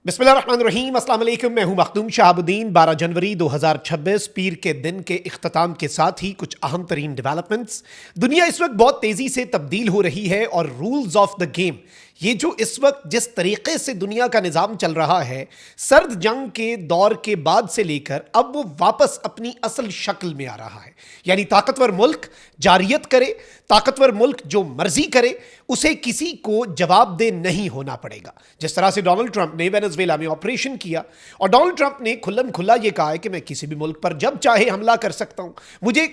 बिस्मिल्लाहिर्रहमानिर्रहीम, अस्सलाम वालेकुम। मैं हूं मखदूम शहाबुद्दीन। 12 जनवरी 2026 पीर के दिन के इख्तिताम के साथ ही कुछ अहम तरीन डेवलपमेंट्स। दुनिया इस वक्त बहुत तेज़ी से तब्दील हो रही है और रूल्स ऑफ द गेम, ये जो इस वक्त जिस तरीके से दुनिया का निज़ाम चल रहा है, सर्द जंग के दौर के बाद से लेकर अब वो वापस अपनी असल शक्ल में आ रहा है। यानी ताकतवर मुल्क जारियत करे, ताकतवर मुल्क जो मर्जी करे, उसे किसी को जवाबदेह नहीं होना पड़ेगा। जिस तरह से डोनाल्ड ट्रंप ने वेनेजुएला में ऑपरेशन किया और डोनाल्ड ट्रंप ने खुल्लम खुल्ला ये कहा है कि मैं किसी भी मुल्क पर जब चाहे हमला कर सकता हूं, मुझे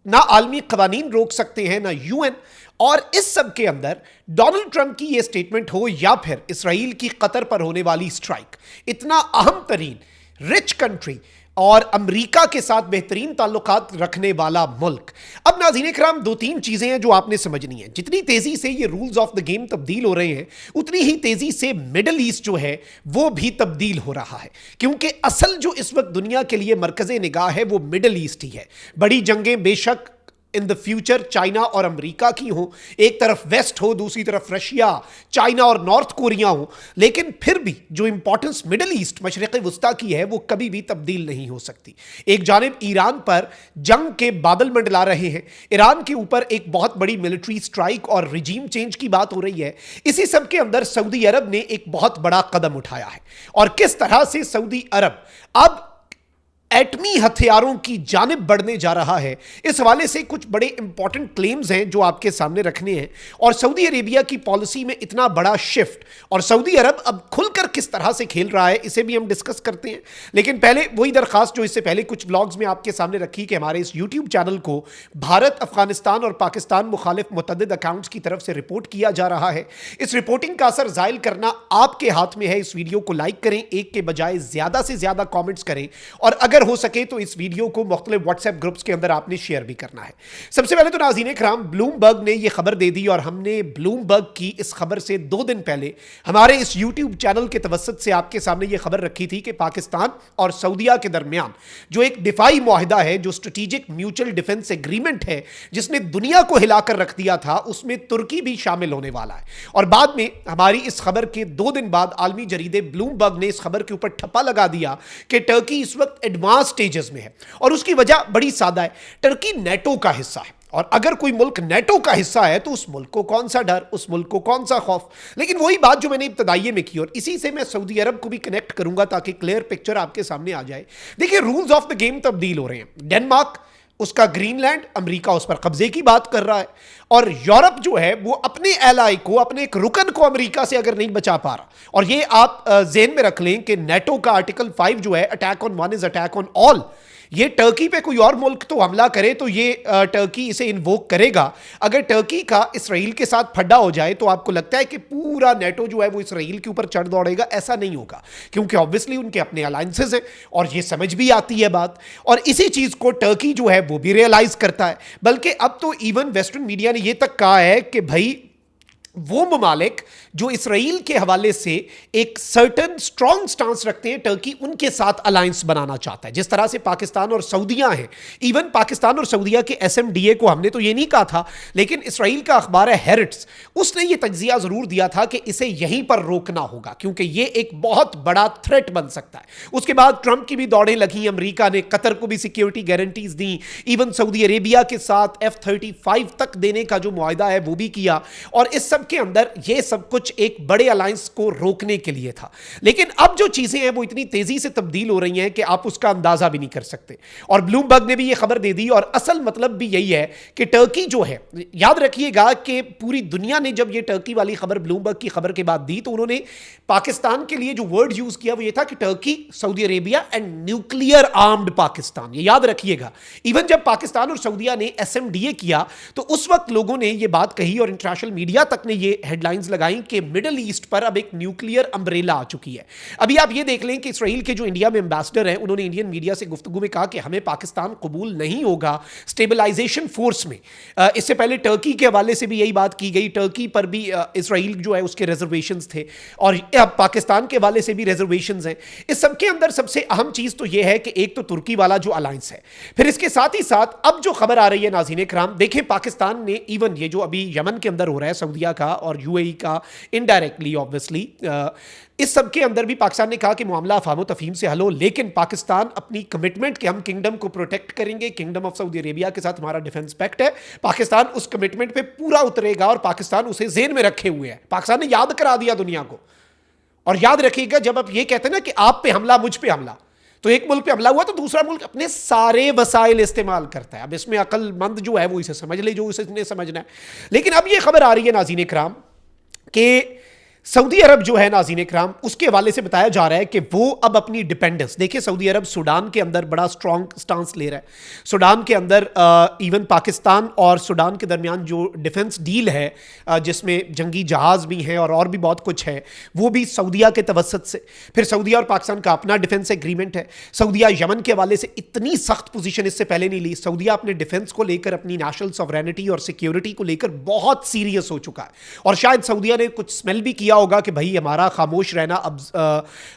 ना आलमी कवानीन रोक सकते हैं ना यूएन। और इस सब के अंदर डोनाल्ड ट्रंप की यह स्टेटमेंट हो या फिर इसराइल की कतर पर होने वाली स्ट्राइक, इतना अहम तरीन रिच कंट्री और अमेरिका के साथ बेहतरीन ताल्लुकात रखने वाला मुल्क। अब नाज़रीन इकराम, दो तीन चीज़ें हैं जो आपने समझनी है। जितनी तेज़ी से ये रूल्स ऑफ द गेम तब्दील हो रहे हैं, उतनी ही तेज़ी से मिडल ईस्ट जो है वो भी तब्दील हो रहा है, क्योंकि असल जो इस वक्त दुनिया के लिए मरकज़े निगाह है वो मिडल ईस्ट ही है। बड़ी जंगें बेशक इन द फ्यूचर चाइना और अमेरिका की हो, एक तरफ वेस्ट हो, दूसरी तरफ रशिया, चाइना और नॉर्थ कोरिया हो, लेकिन फिर भी जो इंपॉर्टेंस मिडल ईस्ट मशरिक़ वस्ता की है वो कभी भी तब्दील नहीं हो सकती। एक जानिब ईरान पर जंग के बादल मंडला रहे हैं, ईरान के ऊपर एक बहुत बड़ी मिलिट्री स्ट्राइक और रिजीम चेंज की बात हो रही है। इसी सब के अंदर सऊदी अरब ने एक बहुत बड़ा कदम उठाया है और किस तरह से सऊदी अरब अब एटमी हथियारों की जानिब बढ़ने जा रहा है, इस हवाले से कुछ बड़े इंपॉर्टेंट क्लेम्स हैं जो आपके सामने रखने हैं। और सऊदी अरेबिया की पॉलिसी में इतना बड़ा शिफ्ट और सऊदी अरब अब खुलकर किस तरह से खेल रहा है, इसे भी हम डिस्कस करते हैं। लेकिन पहले वही दरखास्त जो इससे पहले कुछ व्लॉग्स में आपके सामने रखी कि हमारे इस यूट्यूब चैनल को भारत, अफगानिस्तान और पाकिस्तान मुखालिफ मुतअद्दिद अकाउंट्स की तरफ से रिपोर्ट किया जा रहा है। इस रिपोर्टिंग का असर जाहिर करना आपके हाथ में है। इस वीडियो को लाइक करें, एक के बजाय ज्यादा से ज्यादा कॉमेंट्स करें, और अगर हो सके तो इस वीडियो को मुख्तलिफ व्हाट्सएप ग्रुप्स के अंदर आपने शेयर भी करना है। सबसे पहले तो नाज़रीन इकराम, ब्लूमबर्ग ने यह खबर दे दी और हमने ब्लूमबर्ग की इस खबर से 2 दिन पहले हमारे इस यूट्यूब चैनल के तवस्सुत से आपके सामने यह खबर रखी थी कि पाकिस्तान और सऊदीया के दरमियान जो एक दिफाई मुआहिदा है, जो स्ट्रेटेजिक म्यूचुअल डिफेंस एग्रीमेंट है, जिसने दुनिया को हिलाकर रख दिया था, उसमें तुर्की भी शामिल होने वाला है। और बाद में हमारी इस खबर के 2 दिन बाद आलमी जरीदे ब्लूमबर्ग ने इस खबर के ऊपर ठप्पा लगा दिया कि टर्की इस वक्त एडवांस स्टेजेस में है। और उसकी वजह बड़ी सादा है, टर्की नेटो का हिस्सा है, और अगर कोई मुल्क नेटो का हिस्सा है तो उस मुल्क को कौन सा डर, उस मुल्क को कौन सा खौफ। लेकिन वही बात जो मैंने इब्तदाइये में की और इसी से मैं सऊदी अरब को भी कनेक्ट करूंगा ताकि क्लियर पिक्चर आपके सामने आ जाए। देखिए, रूल्स ऑफ द गेम तब्दील हो रहे हैं। डेनमार्क, उसका ग्रीनलैंड, अमेरिका उस पर कब्जे की बात कर रहा है, और यूरोप जो है वो अपने एलाई को, अपने एक रुकन को अमेरिका से अगर नहीं बचा पा रहा। और ये आप ज़हन में रख लें कि नेटो का आर्टिकल 5 जो है, attack on one is attack on all, ये टर्की पे कोई और मुल्क तो हमला करे तो ये टर्की इसे इन्वोक करेगा। अगर टर्की का इसराइल के साथ फड्डा हो जाए तो आपको लगता है कि पूरा नेटो जो है वो इसराइल के ऊपर चढ़ दौड़ेगा? ऐसा नहीं होगा, क्योंकि ऑब्वियसली उनके अपने अलायंसेस हैं और ये समझ भी आती है बात। और इसी चीज़ को टर्की जो है वो भी रियलाइज करता है। बल्कि अब तो इवन वेस्टर्न मीडिया ने यह तक कहा है कि भाई वो ममालिक जो इसराइल के हवाले से एक सर्टन स्ट्रॉन्ग स्टांस रखते हैं, टर्की उनके साथ अलायंस बनाना चाहता है। जिस तरह से पाकिस्तान और सऊदीया हैं, इवन पाकिस्तान और सऊदीया के एसएमडीए को हमने तो ये नहीं कहा था, लेकिन इसराइल का अखबार है हेरिट्स, उसने ये तज्जिया ज़रूर दिया था कि इसे यहीं पर रोकना होगा क्योंकि ये एक बहुत बड़ा थ्रेट बन सकता है। उसके बाद ट्रंप की भी दौड़ें लगी, अमेरिका ने कतर को भी सिक्योरिटी गारंटीज दी, इवन सऊदी अरेबिया के साथ F-35 तक देने का जो मुआहिदा है वो भी किया। और इस सब के अंदर ये सब कुछ एक बड़े अलायंस को रोकने के लिए था। लेकिन अब जो चीजें हैं वो इतनी तेजी से तब्दील हो रही हैं कि आप उसका अंदाजा भी नहीं कर सकते। और ब्लूमबर्ग ने भी ये खबर दे दी, और असल मतलब भी यही है कि टर्की जो है, याद रखिएगा कि पूरी दुनिया ने जब ये टर्की वाली खबर ब्लूमबर्ग की खबर के बाद दी तो उन्होंने पाकिस्तान के लिए जो वर्ड यूज किया वो ये था कि Turkey, Saudi Arabia and nuclear armed Pakistan. ये याद रखिएगा। इवन जब पाकिस्तान और सऊदीया ने एसएमडीए किया तो उस वक्त लोगों ने ये बात कही और इंटरनेशनल मीडिया तक ने ये हेडलाइंस लगाई कि मिडिल ईस्ट पर अब एक न्यूक्लियर अम्ब्रेला आ चुकी है। अभी आप ये देख लें कि इसराइल के जो इंडिया में एम्बेसडर हैं, उन्होंने इंडियन मीडिया से गुफ्तगू में कहा कि हमें पाकिस्तान कबूल नहीं होगा स्टेबलाइजेशन फोर्स में। इससे पहले टर्की के हवाले से भी यही बात की गई, टर्की पर भी इसराइल जो है उसके रिजर्वेशंस थे, और अब पाकिस्तान के हवाले से भी रिजर्वेशंस हैं। इस सब के अंदर सबसे अहम चीज तो यह है कि एक तो तुर्की वाला जो अलायंस है, फिर इसके साथ ही साथ अब जो खबर आ रही है नाज़रीन इकराम, देखें पाकिस्तान ने इवन ये जो अभी यमन के अंदर हो रहा है, सऊदीया का और यूएई का इनडायरेक्टली ऑब्वियसली। इस सब के अंदर भी पाकिस्तान ने कहा कि मामला अफाम तफहीम से हल हो, लेकिन पाकिस्तान अपनी कमिटमेंट कि हम किंगडम को प्रोटेक्ट करेंगे, किंगडम ऑफ सऊदी अरेबिया के साथ हमारा डिफेंस पैक्ट है, पाकिस्तान उस कमिटमेंट पे पूरा उतरेगा और पाकिस्तान उसे जेन में रखे हुए है। पाकिस्तान ने याद करा दिया दुनिया को। और याद रखिएगा, जब आप ये कहते हैं ना कि आप पे हमला, मुझ पे हमला, तो एक मुल्क पे हमला हुआ तो दूसरा मुल्क अपने सारे वसाइल इस्तेमाल करता है। अब इसमें अक्लमंद जो है वो इसे समझ ले, जो इसे समझना है। लेकिन अब ये खबर आ रही है नाज़रीन इकराम कि सऊदी अरब जो है नाज़रीन इकराम, उसके हवाले से बताया जा रहा है कि वो अब अपनी डिपेंडेंस, देखिए सऊदी अरब सूडान के अंदर बड़ा स्ट्रॉन्ग स्टांस ले रहा है। सूडान के अंदर इवन पाकिस्तान और सूडान के दरमियान जो डिफेंस डील है, जिसमें जंगी जहाज़ भी हैं और भी बहुत कुछ है, वो भी सऊदिया के तवसत से। फिर सऊदिया और पाकिस्तान का अपना डिफेंस एग्रीमेंट है। सऊदिया यमन के हवाले से इतनी सख्त पोजीशन इससे पहले नहीं ली। सऊदिया अपने डिफेंस को लेकर, अपनी नेशनल सॉवरेनिटी और सिक्योरिटी को लेकर बहुत सीरियस हो चुका है। और शायद सऊदिया ने कुछ स्मेल भी किया होगा कि भाई हमारा खामोश रहना अब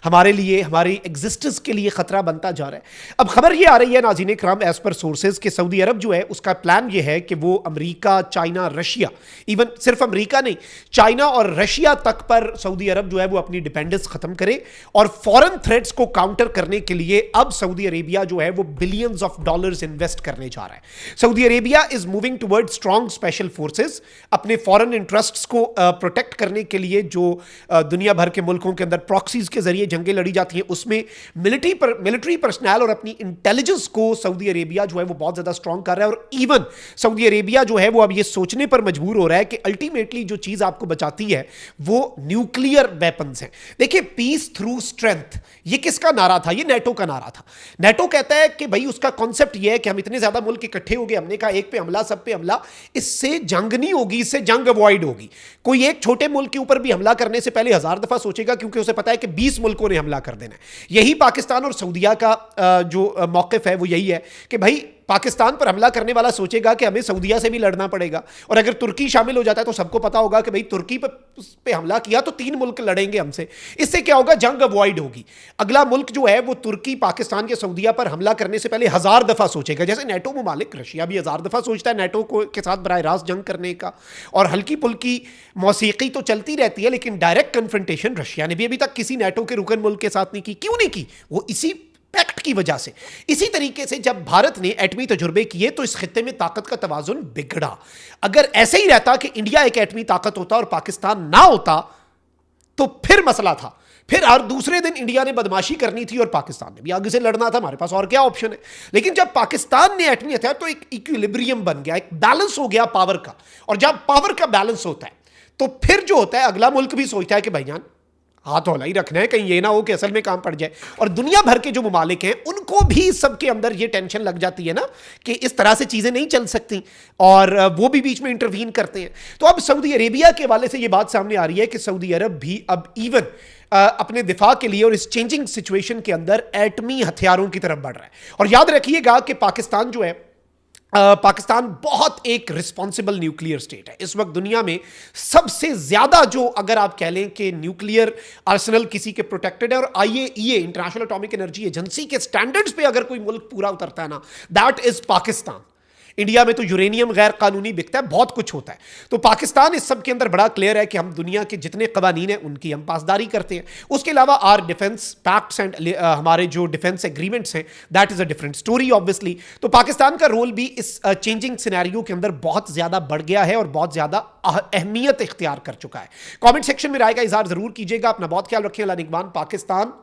हमारे लिए, हमारी एग्जिस्टेंस के लिए खतरा बनता जा रहा है। अब खबर ये आ रही है नाज़रीन इकराम, एज पर सोर्सेज, कि सऊदी अरब जो है उसका प्लान ये है कि वो अमेरिका, चाइना, रशिया, इवन सिर्फ अमेरिका नहीं, चाइना और रशिया तक पर सऊदी अरब जो है वो अपनी डिपेंडेंस खत्म करे। और फॉरेन थ्रेट्स को काउंटर करने के लिए अब सऊदी अरेबिया जो है वो बिलियंस ऑफ डॉलर्स इन्वेस्ट करने जा रहा है। Saudi Arabia is moving toward strong special forces, अपने फॉरेन इंटरेस्ट्स को प्रोटेक्ट करने के लिए जो दुनिया भर के मुल्कों के अंदर प्रॉक्सीज के जरिए जंगें लड़ी जाती हैं, उसमें मिलिट्री पर्सनल और अपनी इंटेलिजेंस को सऊदी अरेबिया जो है वो बहुत ज्यादा स्ट्रॉन्ग कर रहा है। और इवन सऊदी अरेबिया जो है वो अब ये सोचने पर मजबूर हो रहा है कि अल्टीमेटली जो चीज आपको बचाती है वो न्यूक्लियर वेपन्स हैं। देखिए, पीस थ्रू स्ट्रेंथ, ये किसका नारा था? ये नेटो का नारा था। नेटो कहता है कि भाई उसका कॉन्सेप्ट ये है कि हम इतने ज्यादा मुल्क इकट्ठे हो गए, हमने कहा एक पे हमला, सब पे हमला, इससे जंग नहीं होगी, इससे जंग अवॉइड होगी। कोई एक छोटे मुल्क के ऊपर भी हमला करने से पहले 1000 दफा सोचेगा, क्योंकि उसे पता है कि 20 मुल्कों ने हमला कर देना है। यही पाकिस्तान और सऊदिया का जो मौक़िफ़ है वो यही है कि भाई पाकिस्तान पर हमला करने वाला सोचेगा कि हमें सऊदिया से भी लड़ना पड़ेगा। और अगर तुर्की शामिल हो जाता है तो सबको पता होगा कि भाई तुर्की पे हमला किया तो 3 मुल्क लड़ेंगे हमसे, इससे क्या होगा? जंग अवॉइड होगी। अगला मुल्क जो है वो तुर्की, पाकिस्तान या सऊदिया पर हमला करने से पहले 1000 दफा सोचेगा। जैसे नेटो मुमालिक, रशिया भी 1000 दफा सोचता है नेटो के साथ बराह रास्त जंग करने का। और हल्की पुल्की मौसीकी तो चलती रहती है, लेकिन डायरेक्ट कन्फ्रंटेशन रशिया ने भी अभी तक किसी नेटो के रुकन मुल्क के साथ नहीं की। क्यों नहीं की? वो इसी पैक्ट की वजह से। इसी तरीके से जब भारत ने एटमी तजुर्बे किए तो इस खित्ते में ताकत का तवाजुन बिगड़ा। अगर ऐसे ही रहता कि इंडिया एक एटमी ताकत होता और पाकिस्तान ना होता तो फिर मसला था। फिर हर दूसरे दिन इंडिया ने बदमाशी करनी थी और पाकिस्तान ने भी आगे से लड़ना था, हमारे पास और क्या ऑप्शन है। लेकिन जब पाकिस्तान ने एटमी हथियार, तो एक इक्विलिब्रियम बन गया, एक बैलेंस हो गया पावर का। और जब पावर का बैलेंस होता है तो फिर जो होता है, अगला मुल्क भी सोचता है कि भाईजान हाथ हौला ही रखना है, कहीं ये ना हो कि असल में काम पड़ जाए। और दुनिया भर के जो मुमालिक हैं उनको भी सबके अंदर ये टेंशन लग जाती है ना कि इस तरह से चीजें नहीं चल सकती, और वो भी बीच में इंटरवीन करते हैं। तो अब सऊदी अरेबिया के हवाले से ये बात सामने आ रही है कि सऊदी अरब भी अब इवन अपने दिफा के लिए और इस चेंजिंग सिचुएशन के अंदर एटमी हथियारों की तरफ बढ़ रहा है। और याद रखिएगा कि पाकिस्तान जो है, पाकिस्तान बहुत एक रिस्पॉन्सिबल न्यूक्लियर स्टेट है। इस वक्त दुनिया में सबसे ज्यादा जो, अगर आप कह लें कि न्यूक्लियर आर्सेनल किसी के प्रोटेक्टेड है, और IAEA, international atomic energy agency के स्टैंडर्ड्स पे अगर कोई मुल्क पूरा उतरता है ना, दैट इज पाकिस्तान। इंडिया में तो यूरेनियम गैर कानूनी बिकता है, बहुत कुछ होता है। तो पाकिस्तान इस सब के अंदर बड़ा क्लियर है कि हम दुनिया के जितने कवानीन हैं उनकी हम पासदारी करते हैं। उसके अलावा आर डिफेंस पैक्ट्स एंड हमारे जो डिफेंस एग्रीमेंट्स हैं, that is a different story obviously. तो पाकिस्तान का रोल भी इस चेंजिंग सिनेरियो के अंदर बहुत ज्यादा बढ़ गया है और बहुत ज्यादा अहमियत इख्तियार कर चुका है। कॉमेंट सेक्शन में राय का इजहार जरूर कीजिएगा। अपना बहुत ख्याल रखें। अल्लाह निगहबान। पाकिस्तान